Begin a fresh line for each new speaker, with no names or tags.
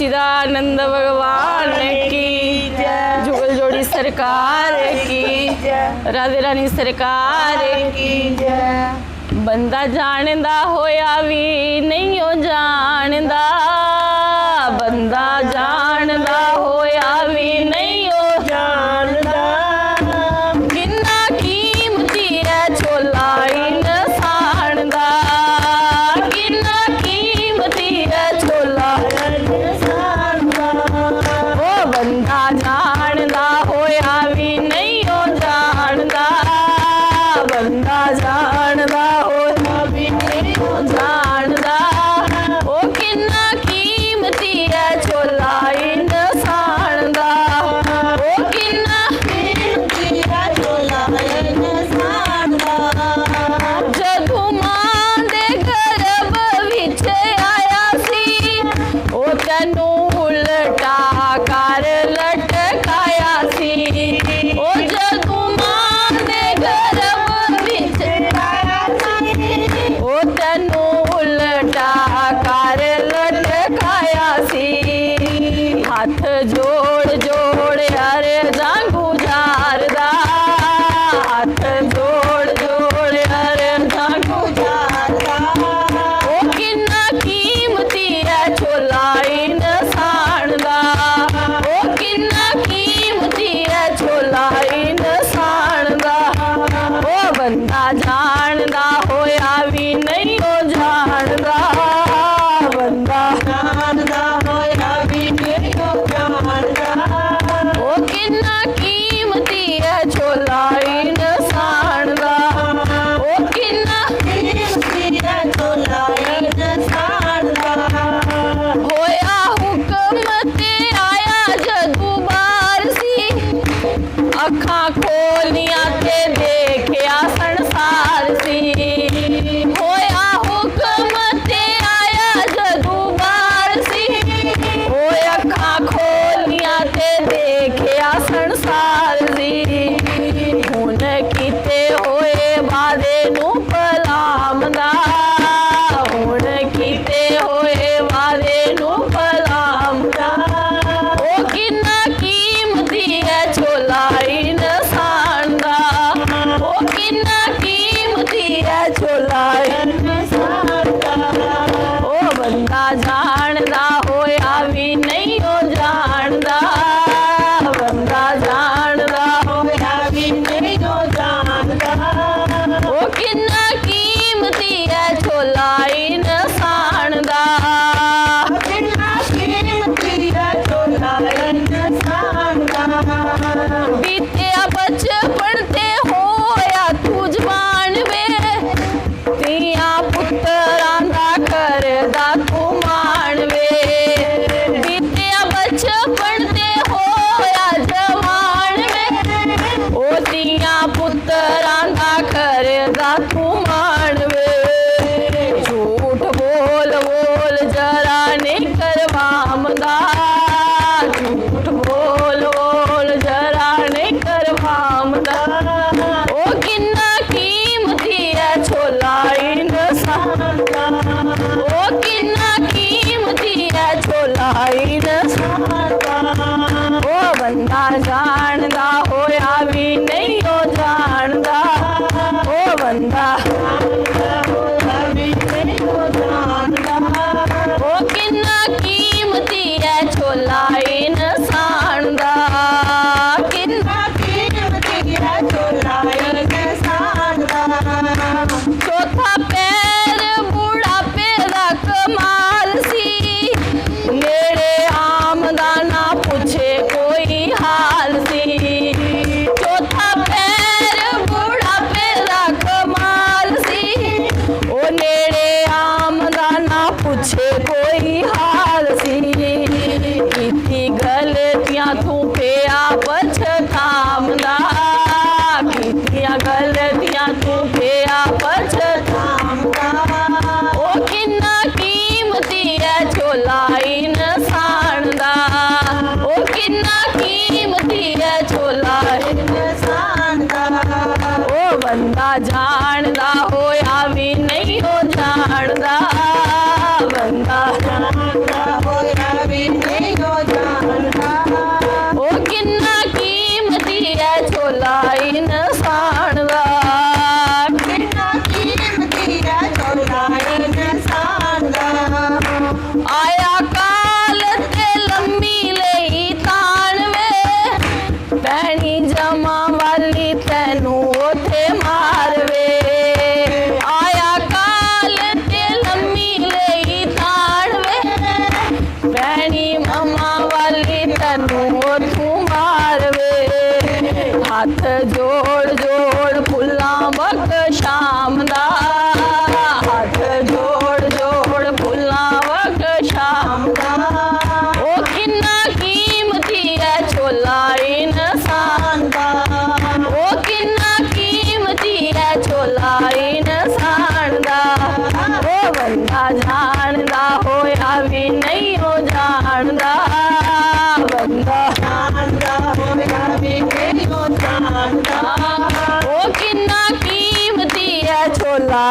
सच्चिदानंद भगवान की जय। जुगल जोड़ी सरकार की जय। राधे रानी सरकार की जय। बंदा जानदा होया भी नहीं हो जानदा, बंदा जानदा होया भी नहीं हो जानदा। किन्ना कीमती है छोला इंसान दा, किन्ना कीमती है छोला इंसान दा। ओ बंदा जानदा होया भी नहीं हो जानदा, बंदा जानदा होया भी नहीं हो जानदा। ओ किन्ना कीमती है छोला इंसान दा, ओ किन्ना कीमती है छोला इंसान दा। जदों मां दे गर्भ विच आया सी, ओ तैनू उल्टा कर लटकाया सी। ओ जदों मां दे गर्भ विच आया सी, ओ तैनू उल्टा कर लटकाया सी। हाथ जोड़ जोड़ अरे जांगू जारदा, हाथ जोड़ जोड़ अरे जांगू जारदा। ओ किन्ना कीमती है छोला इंसान दा, ओ किन्ना कीमती है छोला इंसान दा। ओ बंदा जानदा होया भी नहीं हो जानदा, बंदा जानदा होया भी नहीं हो जानदा। ओ किन्ना कीमती है छोला इंसान दा, ओ किन्ना कीमती है छोला इंसान दा। होया हुक्म ते आया जदू बार सी, अखां खोलियां ते देखिया संसार सी। होया हुक्म ते आया जदू बार सी, ओए अखां खोलियां ते देखिया संसार सी। हुण कीते होए वादे नू भलामदा, हुण कीते होए वादे नू भलामदा। ओ किन्ना कीमती है छोला इंसान दा, ओ किन्ना कीमती है छोला इंसान दा। ओ बंदा जानदा होया भी नहीं हो जानदा, बंदा जानदा होया भी नहीं हो जानदा। ओ किन्ना कीमती है छोला इंसान दा, किन्ना कीमती है छोला इंसान दा। बीतिया बचपन ते होया तू जवान वे, तियां पुत्तरां दा करदा तू मान वे। बीतिया बचपन ते होया जवान वे, ओ तियां पुत्तरां दा करदा तू मान वे। झूठ बोल बोल जरा नहीं करवामदा, झूठ बोल बोल जरा नहीं करवामदा। ओ किन्ना कीमती है छोला इंसान दा, ओ किन्ना कीमती है छोला इंसान दा। ओ बंदा जानदा होया भी नहीं हो जानदा, ओ बंदा जानदा होया भी नहीं हो जानदा। ओ किन्ना कीमती है भैनी ममा वाली तैनू तू मारवे हाथ जोड़ जोड़ फुल्लां बक शाम दा हाथ जोड़ जोड़ फुल्लां बक शाम दा ओ किन्ना कीमती है छोला इंसान दा ओ किन्ना कीमती है छोला इंसान दा ओ बंदा जानदा होया भी नहीं हो जानदा बंदा जानदा होया भी नहीं हो जानदा ओ किन्ना कीमती है छोला